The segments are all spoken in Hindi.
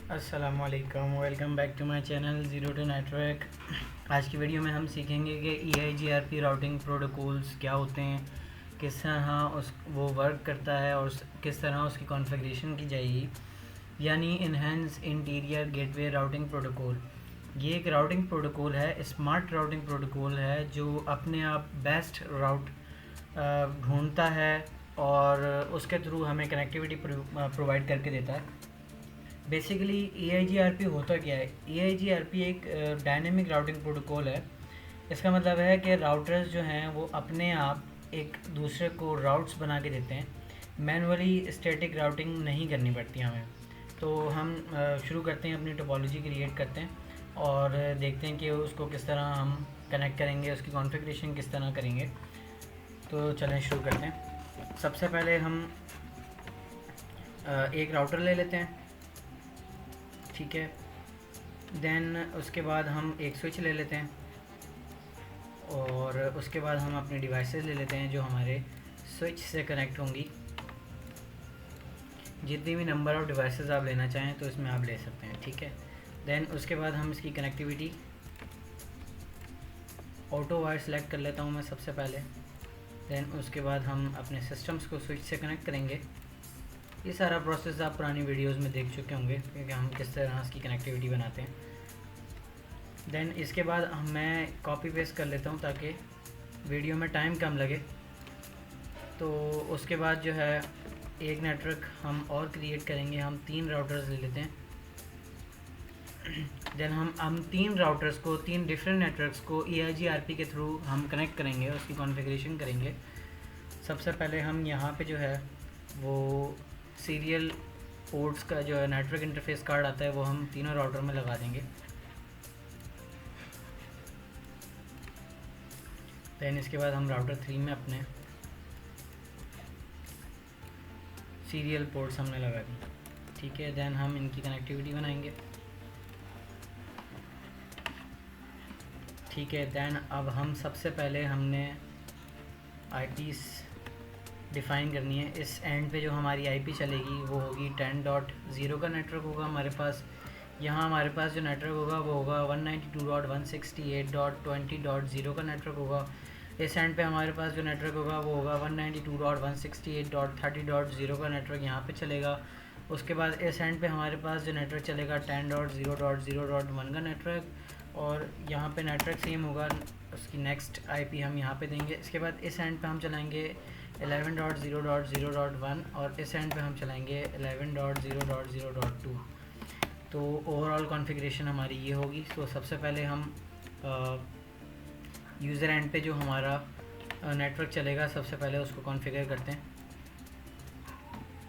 अस्सलामुअलैकुम, welcome back to my channel zero to network. आज की वीडियो में हम सीखेंगे कि EIGRP राउटिंग प्रोटोकॉल्स क्या होते हैं, किस तरह वो वर्क करता है और किस तरह उसकी कॉन्फ़िगरेशन की जाएगी। यानी enhance interior gateway routing protocol. ये एक राउटिंग प्रोटोकॉल है, स्मार्ट राउटिंग प्रोटोकॉल है जो अपने आप बेस्ट राउट ढूंढता है और उसके थ्रू हमें कनेक्टिविटी प्रोवाइड करके देता है। बेसिकली EIGRP होता क्या है? EIGRP एक डायनेमिक राउटिंग प्रोटोकॉल है। इसका मतलब है कि राउटर्स जो हैं वो अपने आप एक दूसरे को राउट्स बना के देते हैं। मैनुअली स्टैटिक राउटिंग नहीं करनी पड़ती हमें। तो हम शुरू करते हैं, अपनी टोपोलॉजी क्रिएट करते हैं और देखते हैं कि उसको किस तरह हम कनेक्ट करेंगे, उसकी कॉन्फ़िगरेशन किस तरह करेंगे। तो चलें शुरू करते हैं। सबसे पहले हम एक राउटर ले लेते हैं, ठीक है। देन उसके बाद हम एक स्विच ले लेते हैं और उसके बाद हम अपने डिवाइसेस ले लेते हैं जो हमारे स्विच से कनेक्ट होंगी। जितनी भी नंबर ऑफ़ डिवाइसेस आप लेना चाहें तो इसमें आप ले सकते हैं, ठीक है। देन उसके बाद हम इसकी कनेक्टिविटी ऑटो वायर सेलेक्ट कर लेता हूँ मैं सबसे पहले। देन उसके बाद हम अपने सिस्टम्स को स्विच से कनेक्ट करेंगे। ये सारा प्रोसेस आप पुरानी वीडियोस में देख चुके होंगे क्योंकि हम किस तरह इसकी कनेक्टिविटी बनाते हैं। देन इसके बाद मैं कॉपी पेस्ट कर लेता हूँ ताकि वीडियो में टाइम कम लगे। तो उसके बाद जो है एक नेटवर्क हम और क्रिएट करेंगे। हम 3 राउटर्स ले लेते हैं। देन हम 3 राउटर्स को, 3 डिफरेंट नेटवर्क्स को EIGRP के थ्रू हम कनेक्ट करेंगे, उसकी कॉन्फ़िगरेशन करेंगे। सबसे पहले हम यहाँ पे जो है वो सीरियल पोर्ट्स का जो है नेटवर्क इंटरफेस कार्ड आता है वो हम तीनों राउटर में लगा देंगे। देन इसके बाद हम राउटर 3 में अपने सीरियल पोर्ट्स हमने लगा दी, ठीक है। देन हम इनकी कनेक्टिविटी बनाएंगे, ठीक है। देन अब हम सबसे पहले हमने IPs डिफ़ाइन करनी है। इस एंड पे जो हमारी IP चलेगी वो होगी 10.0 का नेटवर्क होगा हमारे पास। यहाँ हमारे पास जो नेटवर्क होगा वो होगा 192.168.20.0 का नेटवर्क होगा। इस एंड पे हमारे पास जो नेटवर्क होगा वो होगा 192.168.30.0 का नेटवर्क यहाँ पे चलेगा। उसके बाद इस एंड पे हमारे पास जो नेटवर्क चलेगा 10.0.0.1 का नेटवर्क, और यहाँ पे नेटवर्क सेम होगा, उसकी नेक्स्ट IP हम यहाँ पे देंगे। इसके बाद इस एंड पे हम चलाएंगे 11.0.0.1 और इस एंड पे हम चलाएंगे 11.0.0.2। तो ओवरऑल कॉन्फ़िगरेशन हमारी ये होगी। तो सबसे पहले हम यूज़र एंड पे जो हमारा नेटवर्क चलेगा सबसे पहले उसको कॉन्फ़िगर करते हैं।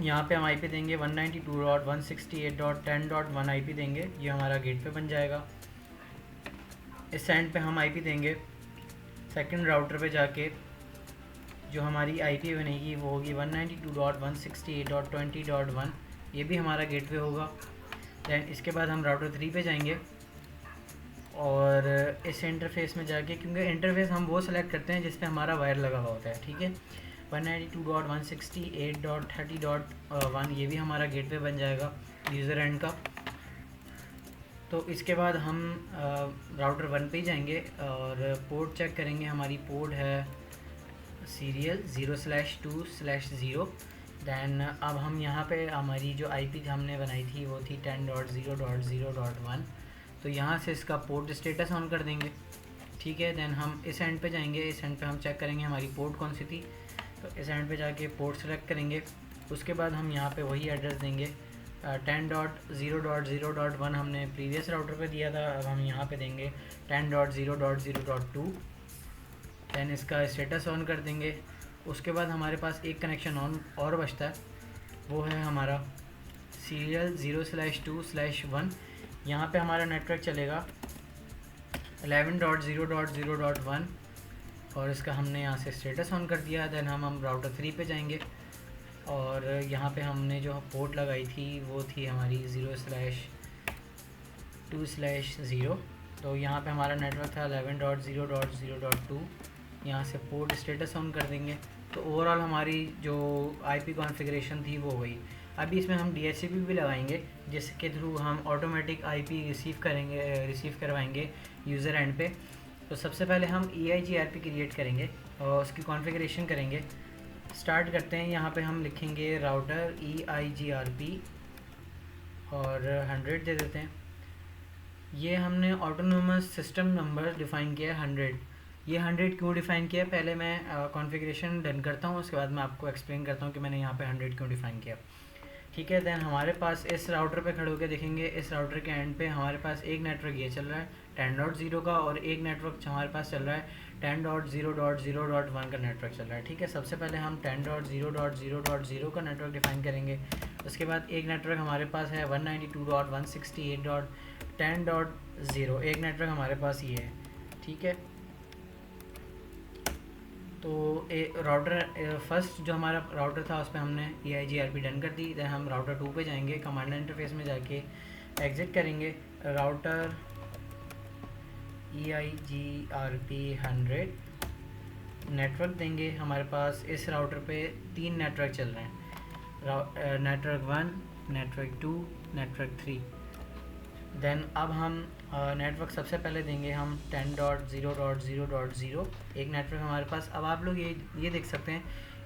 यहाँ पे हम IP देंगे 192.168.10.1 IP देंगे, ये हमारा गेट पे बन जाएगा। इस एंड पे हम IP देंगे सेकंड राउटर पे जाके, जो हमारी IP बनेगी वो होगी 192.168.20.1, ये भी हमारा गेटवे होगा। दैन इसके बाद हम राउटर 3 पे जाएंगे और इस इंटरफेस में जाके, क्योंकि इंटरफेस हम वो सेलेक्ट करते हैं जिस पे हमारा वायर लगा हुआ होता है, ठीक है। 192.168.30.1 ये भी हमारा गेटवे बन जाएगा यूज़र एंड का। तो इसके बाद हम राउटर 1 पे ही जाएंगे और पोर्ट चेक करेंगे। हमारी पोर्ट है सीरियल 0/2/0। दैन अब हम यहाँ पे हमारी जो IP हमने बनाई थी वो थी 10.0.0.1, तो यहाँ से इसका पोर्ट स्टेटस ऑन कर देंगे, ठीक है। दैन हम इस एंड पे जाएंगे, इस एंड पे हम चेक करेंगे हमारी पोर्ट कौन सी थी, तो इस एंड पे जाके पोर्ट सेलेक्ट करेंगे। उसके बाद हम यहाँ पे वही एड्रेस देंगे 10.0.0.1 हमने प्रीवियस राउटर पे दिया था, अब हम यहाँ पे देंगे 10.0.0.2। दैन इसका स्टेटस ऑन कर देंगे। उसके बाद हमारे पास एक कनेक्शन ऑन और बचता है, वो है हमारा सीरियल 0/2/1। यहाँ पे हमारा नेटवर्क चलेगा 11.0.0.1 और इसका हमने यहाँ से स्टेटस ऑन कर दिया। दैन हम राउटर 3 पे जाएंगे और यहाँ पे हमने जो पोर्ट लगाई थी वो थी हमारी 0/2/0। तो यहाँ पे हमारा नेटवर्क था 11.0.0.2, यहाँ से पोर्ट स्टेटस ऑन कर देंगे। तो ओवरऑल हमारी जो IP कॉन्फ़िगरेशन थी वो हुई। अभी इसमें हम DHCP भी लगाएंगे, जिसके थ्रू हम ऑटोमेटिक IP रिसीव करवाएंगे यूज़र एंड पे। तो सबसे पहले हम EIGRP क्रिएट करेंगे और उसकी कॉन्फ़िगरेशन करेंगे। स्टार्ट करते हैं। यहाँ पे हम लिखेंगे राउटर EIGRP और 100 दे देते हैं। ये हमने ऑटोनोमस सिस्टम नंबर डिफ़ाइन किया है 100। ये 100 क्यों डिफ़ाइन किया, पहले मैं कॉन्फ़िगरेशन डन करता हूँ, उसके बाद मैं आपको एक्सप्लेन करता हूँ कि मैंने यहाँ पे 100 क्यों डिफ़ाइन किया। ठीक है, देन हमारे पास इस राउटर पे खड़े होकर देखेंगे, इस राउटर के एंड पे हमारे पास एक नेटवर्क ये चल रहा है 10.0 का, और एक नेटवर्क हमारे पास चल रहा है 10.0.0.1 का नेटवर्क चल रहा है। ठीक है, सबसे पहले हम 10.0.0.0 का नेटवर्क डिफ़ाइन करेंगे। उसके बाद एक नेटवर्क हमारे पास है 192.168.10.0, एक नेटवर्क हमारे पास ये है। ठीक है, तो राउटर फर्स्ट जो हमारा राउटर था उस पर हमने EIGRP डन कर दी। देन हम राउटर 2 पे जाएंगे, कमांड इंटरफेस में जाके एग्ज़िट करेंगे, राउटर EIGRP 100 नेटवर्क देंगे। हमारे पास इस राउटर पे 3 नेटवर्क चल रहे हैं, नेटवर्क 1, नेटवर्क 2, नेटवर्क 3। देन अब हम नेटवर्क सबसे पहले देंगे हम 10.0.0.0, एक नेटवर्क हमारे पास। अब आप लोग ये देख सकते हैं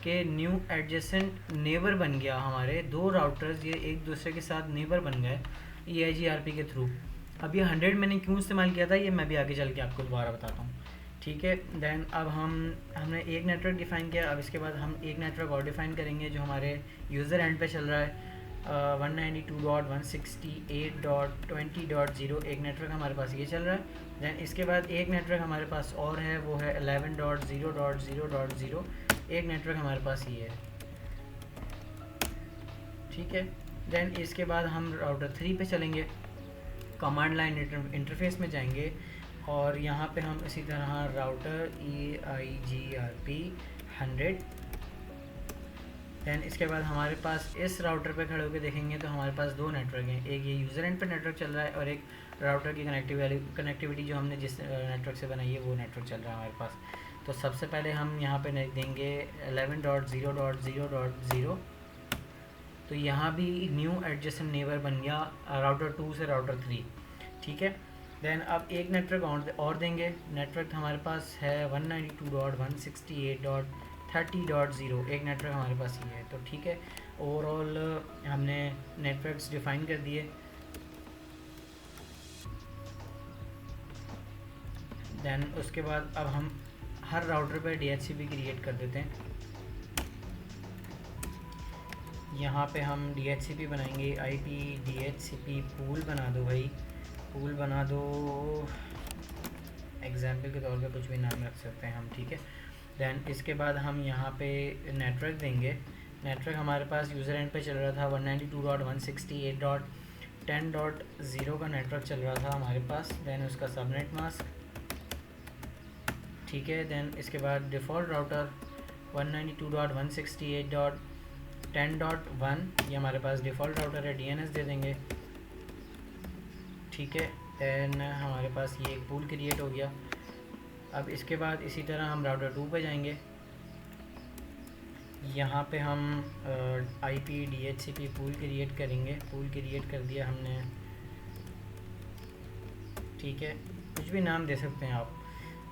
कि न्यू एडजेसेंट नेबर बन गया, हमारे 2 राउटर्स ये एक दूसरे के साथ नेबर बन गए EIGRP के थ्रू। अब ये 100 मैंने क्यों इस्तेमाल किया था ये मैं भी आगे चल के आपको दोबारा बताता हूँ। ठीक है, देन अब हमने एक नेटवर्क डिफ़ाइन किया। अब इसके बाद हम एक नेटवर्क और डिफ़ाइन करेंगे जो हमारे यूज़र एंड पे चल रहा है 192.168.20.0, एक नेटवर्क हमारे पास ये चल रहा है। दैन इसके बाद एक नेटवर्क हमारे पास और है, वो है 11.0.0.0, एक नेटवर्क हमारे पास ये है। ठीक है, दैन इसके बाद हम राउटर 3 पे चलेंगे, कमांड लाइन इंटरफेस में जाएंगे और यहाँ पे हम इसी तरह राउटर EIGRP 100। दैन इसके बाद हमारे पास इस राउटर पे खड़े होकर देखेंगे तो हमारे पास 2 नेटवर्क हैं, एक ये यूज़र एंड पे नेटवर्क चल रहा है और एक राउटर की कनेक्टिविटी जो हमने जिस नेटवर्क से बनाई है वो नेटवर्क चल रहा है हमारे पास। तो सबसे पहले हम यहाँ पे देंगे 11.0.0.0, तो यहाँ भी न्यू एडजेसेंट नेबर बन गया राउटर 2 से राउटर 3। ठीक है, देन अब एक नेटवर्क और देंगे, नेटवर्क हमारे पास है 192.168.30.0, एक नेटवर्क हमारे पास ये है। तो ठीक है, ओवरऑल हमने नेटवर्क्स डिफ़ाइन कर दिए। देन उसके बाद अब हम हर राउटर पे DHCP क्रिएट कर देते हैं। यहाँ पे हम DHCP बनाएंगे, IP DHCP पूल बना दो भाई, पूल बना दो, एग्जाम्पल के तौर पे कुछ भी नाम रख सकते हैं हम। ठीक है, दैन इसके बाद हम यहाँ पे नेटवर्क देंगे, नेटवर्क हमारे पास यूज़र एंड पे चल रहा था 192.168.10.0 का नेटवर्क चल रहा था हमारे पास। दैन उसका सबनेट मास्क। ठीक है, दैन इसके बाद डिफ़ॉल्ट राउटर 192.168.10.1, ये हमारे पास डिफ़ॉल्ट राउटर है, DNS दे देंगे। ठीक है, दैन हमारे पास ये एक पूल क्रिएट हो गया। अब इसके बाद इसी तरह हम राउटर 2 पे जाएंगे, यहाँ पे हम IP DHCP पूल क्रिएट करेंगे, पूल क्रिएट कर दिया हमने। ठीक है, कुछ भी नाम दे सकते हैं आप।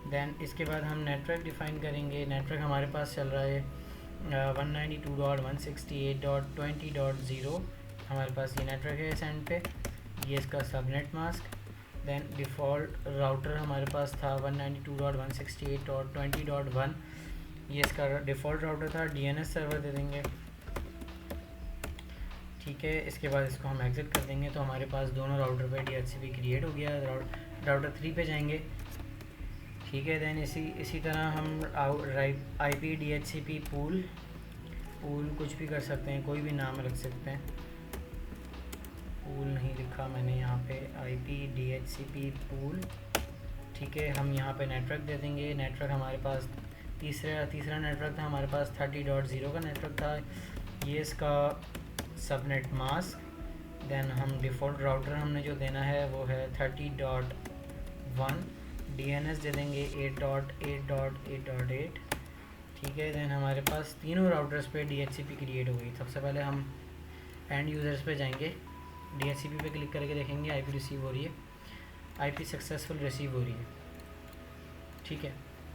दैन इसके बाद हम नेटवर्क डिफ़ाइन करेंगे, नेटवर्क हमारे पास चल रहा है 192.168.20.0, हमारे पास ये नेटवर्क है इस एंड पे, ये इसका subnet mask. Then default router हमारे पास था 192.168.20.1, ये इसका डिफ़ॉल्ट राउटर था, DNS सर्वर दे देंगे। ठीक है, इसके बाद इसको हम एग्ज़िट कर देंगे तो हमारे पास दोनों राउटर पे DHCP क्रिएट हो गया। राउटर 3 पे जाएंगे। ठीक है, दैन इसी तरह हम IP DHCP पूल कुछ भी कर सकते हैं, कोई भी नाम रख सकते हैं, पूल नहीं लिखा मैंने यहाँ पे, IP DHCP पूल। ठीक है, हम यहाँ पे नेटवर्क दे देंगे, नेटवर्क हमारे पास तीसरा नेटवर्क था हमारे पास 30.0 का नेटवर्क था, ये इसका सबनेट मास्क। देन हम डिफ़ॉल्ट राउटर हमने जो देना है वो है 30.1, DNS दे देंगे 8.8.8.8। ठीक है, देन हमारे पास तीनों राउटर्स पे DHCP क्रिएट हो गई। सबसे पहले हम एंड यूज़र्स पे जाएंगे, DHCP पे क्लिक करके देखेंगे IP रिसीव हो रही है, IP सक्सेसफुल रिसीव हो रही है। ठीक है,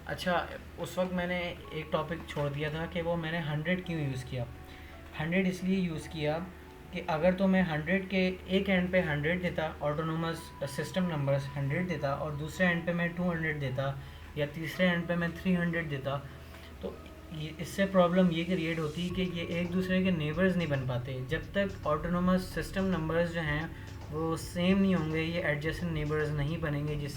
अच्छा उस वक्त मैंने एक टॉपिक छोड़ दिया था कि वो मैंने 100 क्यों यूज़ किया। 100 इसलिए यूज़ किया कि अगर तो मैं 100 के एक एंड पे 100 देता, ऑटोनोमस सिस्टम नंबर्स 100 देता, और दूसरे एंड पे मैं 200 देता, या तीसरे एंड पे मैं 300 देता, तो ये इससे प्रॉब्लम ये क्रिएट होती कि ये एक दूसरे के नेबर्स नहीं बन पाते। जब तक ऑटोनोमस सिस्टम नंबर्स जो हैं वो सेम नहीं होंगे, ये एडजेसेंट नेबर्स नहीं बनेंगे।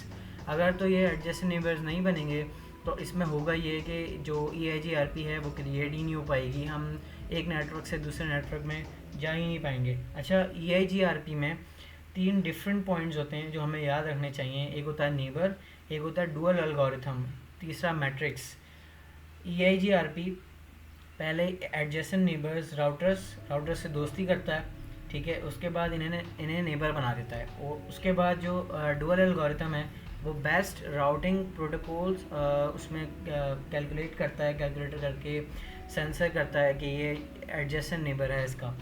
अगर तो ये एडजेसेंट नेबर्स नहीं बनेंगे तो इसमें होगा ये कि जो EIGRP है वो क्रिएट ही नहीं हो पाएगी, हम एक नेटवर्क से दूसरे नेटवर्क में जा ही नहीं पाएंगे। अच्छा, EIGRP में 3 डिफरेंट पॉइंट्स होते हैं जो हमें याद रखने चाहिए। एक होता है नेबर, एक होता है डुअल एल्गोरिथम, तीसरा मैट्रिक्स। EIGRP पहले एडजेसेंट नेबर्स राउटर से दोस्ती करता है, ठीक है, उसके बाद इन्हें नेबर बना देता है, और उसके बाद जो डुअल एल्गोरिथम है वो बेस्ट राउटिंग प्रोटोकॉल्स उसमें कैलकुलेट करता है, कैलकुलेटर करके सेंसर करता है कि ये एडजेसेंट नेबर है इसका।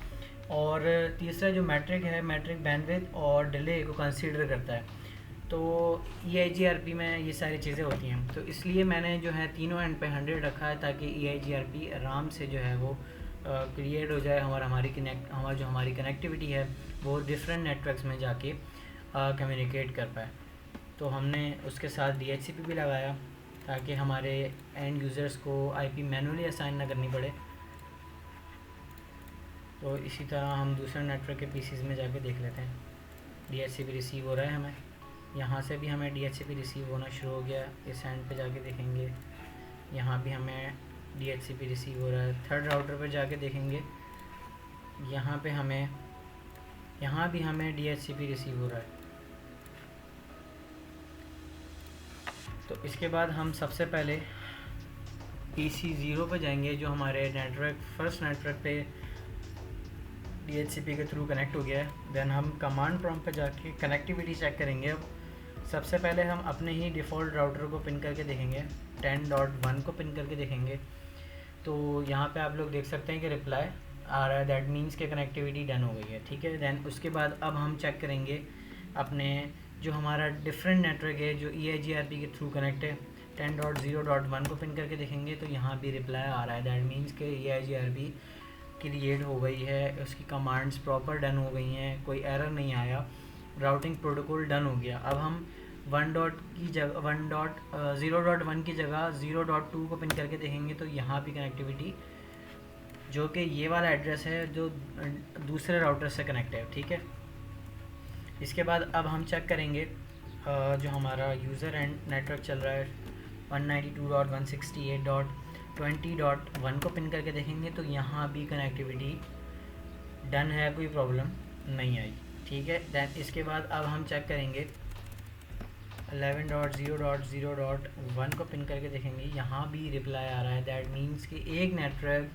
और तीसरा जो मैट्रिक है, मैट्रिक बैंडविड्थ और डिले को कंसीडर करता है। तो EIGRP में ये सारी चीज़ें होती हैं, तो इसलिए मैंने जो है तीनों एंड पे 100 रखा है ताकि EIGRP आराम से जो है वो क्रिएट हो जाए, हमारी कनेक्टिविटी है वो डिफरेंट नेटवर्क्स में जाके कम्युनिकेट कर पाए। तो हमने उसके साथ DHCP भी लगाया ताकि हमारे एंड यूज़र्स को IP मैनुअली असाइन ना करनी पड़े। तो इसी तरह हम दूसरे नेटवर्क के PCs में जाके देख लेते हैं। DHCP रिसीव हो रहा है हमें, यहाँ से भी हमें DHCP रिसीव होना शुरू हो गया। इस एंड पे जाके देखेंगे, यहाँ भी हमें DHCP रिसीव हो रहा है। थर्ड राउटर पे जाके देखेंगे, यहाँ भी हमें DHCP रिसीव हो रहा है। तो इसके बाद हम सबसे पहले PC 0 पे जाएंगे जो हमारे फर्स्ट नेटवर्क पे DHCP के थ्रू कनेक्ट हो गया है। देन हम कमांड प्रॉम्प्ट पे जाके कनेक्टिविटी चेक करेंगे। अब सबसे पहले हम अपने ही डिफ़ॉल्ट राउटर को पिन करके देखेंगे, 10.1 को पिन करके देखेंगे। तो यहाँ पे आप लोग देख सकते हैं कि रिप्लाई आ रहा है, दैट मीन्स कि कनेक्टिविटी डन हो गई है, ठीक है। देन उसके बाद अब हम चेक करेंगे अपने जो हमारा डिफरेंट नेटवर्क है जो EIGRP के थ्रू कनेक्ट है, 10.0.1 को पिन करके देखेंगे तो यहाँ भी रिप्लाई आ रहा है, दैट मीन्स कि EIGRP क्रिएट हो गई है, उसकी कमांड्स प्रॉपर डन हो गई हैं, कोई एरर नहीं आया, राउटिंग प्रोटोकॉल डन हो गया। अब हम 1.0.1 की जगह 0.2 को पिन करके देखेंगे तो यहाँ भी कनेक्टिविटी, जो कि ये वाला एड्रेस है जो दूसरे राउटर से कनेक्ट है, ठीक है। इसके बाद अब हम चेक करेंगे जो हमारा यूज़र एंड नेटवर्क चल रहा है 192.168.20.1 को पिन करके देखेंगे तो यहाँ भी कनेक्टिविटी डन है, कोई प्रॉब्लम नहीं आई, ठीक है। दैन इसके बाद अब हम चेक करेंगे 11.0.0.1 को पिन करके देखेंगे, यहाँ भी रिप्लाई आ रहा है, दैट मीन्स कि एक नेटवर्क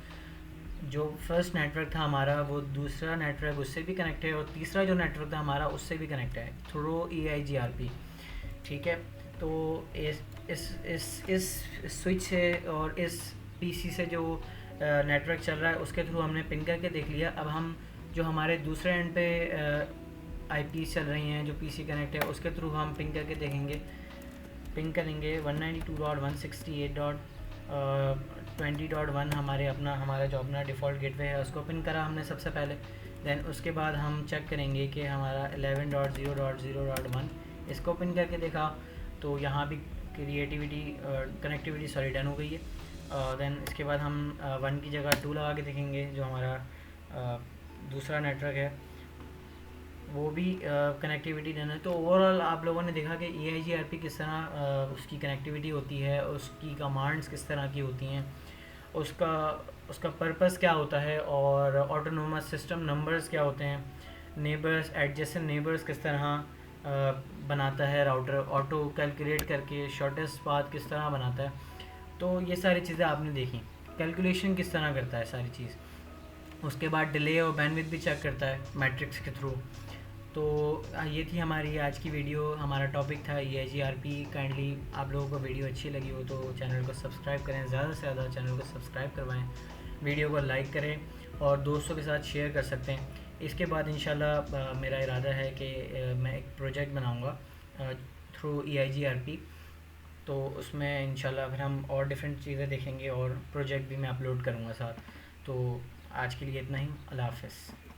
जो फर्स्ट नेटवर्क था हमारा वो दूसरा नेटवर्क उससे भी कनेक्ट है, और तीसरा जो नेटवर्क था हमारा उससे भी कनेक्ट है थ्रू EIGRP, ठीक है। तो इस स्विच से और इस PC से जो नेटवर्क चल रहा है उसके थ्रू हमने पिन करके देख लिया। अब हम जो हमारे दूसरे एंड पे IP चल रही हैं जो PC कनेक्ट है उसके थ्रू हम पिन करके देखेंगे, पिन करेंगे 192.168.20.1 हमारा जो अपना डिफ़ॉल्ट गेटवे है उसको पिन करा हमने सबसे पहले। देन उसके बाद हम चेक करेंगे कि हमारा 11.0.0.1 इसको पिन करके देखा तो यहाँ भी कनेक्टिविटी डन हो गई है। देन इसके बाद हम 1 की जगह 2 लगा के देखेंगे, जो हमारा दूसरा नेटवर्क है वो भी कनेक्टिविटी डन है। तो ओवरऑल आप लोगों ने देखा कि EIGRP किस तरह उसकी कनेक्टिविटी होती है, उसकी कमांड्स किस तरह की होती हैं, उसका पर्पस क्या होता है, और ऑटोनोमस सिस्टम नंबर्स क्या होते हैं, नेबर्स एडजेसेंट नेबर्स किस तरह बनाता है राउटर, ऑटो कैलकुलेट करके शॉर्टेस्ट पाथ किस तरह बनाता है। तो ये सारी चीज़ें आपने देखी, कैलकुलेशन किस तरह करता है सारी चीज़। उसके बाद डिले और बैंडविड्थ भी चेक करता है मैट्रिक्स के थ्रू। तो ये थी हमारी आज की वीडियो, हमारा टॉपिक था EIGRP। काइंडली आप लोगों को वीडियो अच्छी लगी हो तो चैनल को सब्सक्राइब करें, ज़्यादा से ज़्यादा चैनल को सब्सक्राइब करवाएं, वीडियो को लाइक करें और दोस्तों के साथ शेयर कर सकते हैं। इसके बाद इंशाल्लाह मेरा इरादा है कि मैं एक प्रोजेक्ट बनाऊंगा थ्रू EIGRP, तो उसमें इंशाल्लाह फिर हम और डिफरेंट चीज़ें देखेंगे और प्रोजेक्ट भी मैं अपलोड करूंगा साथ। तो आज के लिए इतना ही। अल्लाह हाफ़िज़।